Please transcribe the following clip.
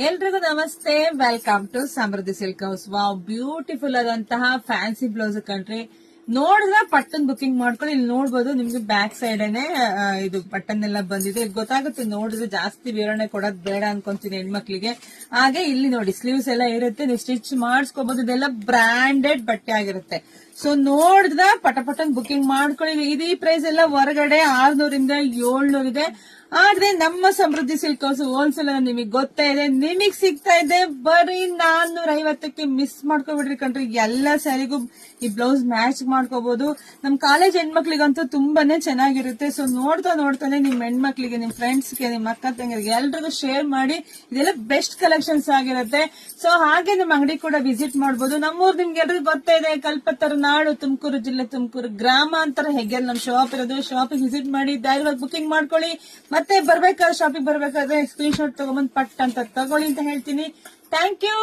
ಎಲ್ರಿಗೂ ನಮಸ್ತೆ. Welcome to Samruddhi silk house. Wow, beautiful ಆದಂತಹ ಫ್ಯಾನ್ಸಿ ಬ್ಲೌಸ್ ಕಂಡ್ರಿ. ನೋಡಿದ್ರೆ ಪಟ್ಟನ್ ಬುಕಿಂಗ್ ಮಾಡ್ಕೊಂಡು ಇಲ್ಲಿ ನೋಡ್ಬೋದು. ನಿಮ್ಗೆ ಬ್ಯಾಕ್ ಸೈಡ್ ಇದು ಬಟನ್ ಎಲ್ಲ ಬಂದಿದೆ. ಇಲ್ಲಿ ಗೊತ್ತಾಗುತ್ತೆ ನೋಡಿದ್ರೆ. ಜಾಸ್ತಿ ವಿವರಣೆ ಕೊಡೋದ್ ಬೇಡ ಅನ್ಕೊಂತೀನಿ ಹೆಣ್ಮಕ್ಳಿಗೆ. ಹಾಗೆ ಇಲ್ಲಿ ನೋಡಿ ಸ್ಲೀವ್ಸ್ ಎಲ್ಲ ಇರುತ್ತೆ, ನೀವು ಸ್ಟಿಚ್ ಮಾಡಿಸ್ಕೋಬಹುದು. ಇದೆಲ್ಲ ಬ್ರಾಂಡೆಡ್ ಬಟ್ಟೆ ಆಗಿರುತ್ತೆ. ಸೊ ನೋಡಿದ್ರ ಪಟಪಟನ್ ಬುಕಿಂಗ್ ಮಾಡ್ಕೊಳ್ಳಿ. ಇದೀ ಪ್ರೈಸ್ ಎಲ್ಲ ಹೊರಗಡೆ 600 ಇಂದ 700 ಇದೆ. ಆದ್ರೆ ನಮ್ಮ ಸಮೃದ್ಧಿ ಸಿಲ್ಕ್ ಹೌಸ್ ಹೋಲ್ಸೇಲ್ ನಿಮಗೆ ಗೊತ್ತಾ ಇದೆ, ನಿಮಗ್ ಸಿಗ್ತಾ ಇದೆ ಬರೀ 450ಕ್ಕೆ. ಮಿಸ್ ಮಾಡ್ಕೊಬಿಡ್ರಿ ಕಣ್ರಿ. ಎಲ್ಲ ಸ್ಯಾರಿಗೂ ಈ ಬ್ಲೌಸ್ ಮ್ಯಾಚ್ ಮಾಡ್ಕೋಬಹುದು. ನಮ್ ಕಾಲೇಜ್ ಹೆಣ್ಮಕ್ಳಿಗಂತೂ ತುಂಬಾನೇ ಚೆನ್ನಾಗಿರುತ್ತೆ. ಸೊ ನೋಡ್ತಾನೆ ನಿಮ್ ಹೆಣ್ಮಕ್ಳಿಗೆ, ನಿಮ್ ಫ್ರೆಂಡ್ಸ್ಗೆ, ನಿಮ್ ಅಕ್ಕ ತಂಗಿರಿಗೆ ಎಲ್ರಿಗೂ ಶೇರ್ ಮಾಡಿ. ಇದೆಲ್ಲ ಬೆಸ್ಟ್ ಕಲೆಕ್ಷನ್ಸ್ ಆಗಿರುತ್ತೆ. ಸೊ ಹಾಗೆ ನಿಮ್ ಅಂಗಡಿ ಕೂಡ ವಿಸಿಟ್ ಮಾಡಬಹುದು. ನಮ್ಮೂರ್ ನಿಮ್ಗೆ ಎಲ್ರಿಗೂ ಗೊತ್ತಾ ಇದೆ, ಕಲ್ಪತರ ನಾಡು, ತುಮಕೂರು ಜಿಲ್ಲೆ, ತುಮಕೂರು ಗ್ರಾಮಾಂತರ ಹೆಗ್ಗೆಲ್ ನಮ್ ಶಾಪ್ ಇರೋದು. ಶಾಪ್ ವಿಸಿಟ್ ಮಾಡಿ ಧೈರ್ಯವಾಗಿ ಬುಕಿಂಗ್ ಮಾಡ್ಕೊಳ್ಳಿ. ಮತ್ತೆ ಬರ್ಬೇಕಾದ್ರೆ ಶಾಪಿಂಗ್ ಬರ್ಬೇಕಾದ್ರೆ ಸ್ಕ್ರೀನ್ ಶಾಟ್ ತಗೊಂಡ್ಬಂದ್ ಪಟ್ ಅಂತ ತಗೊಳ್ಳಿ ಅಂತ ಹೇಳ್ತೀನಿ. Thank you.